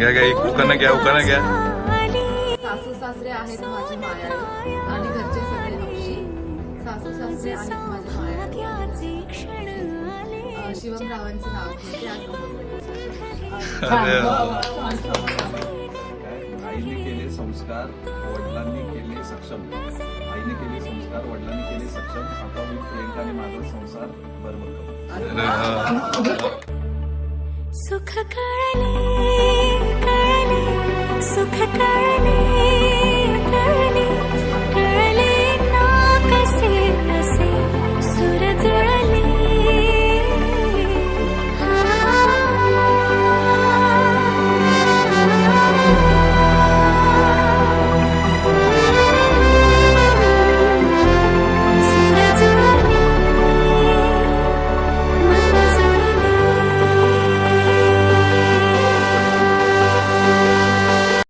घ्या घ्या एक उखाणा घ्या सासू सासरे आहेत माझे मायाळू आणि घरचे सगळे हौशी. सासू सासरे आहेत माझे मायाळू. शिवम रावांचं नाव घेते आज. आईने केले संस्कार वडिलांनी केले सक्षम. आईने केले संस्कार वडिलांनी केले सक्षम. आता मी प्रियंकाने माझा संसार बरोबर करतो. सुख कळले सुख कळले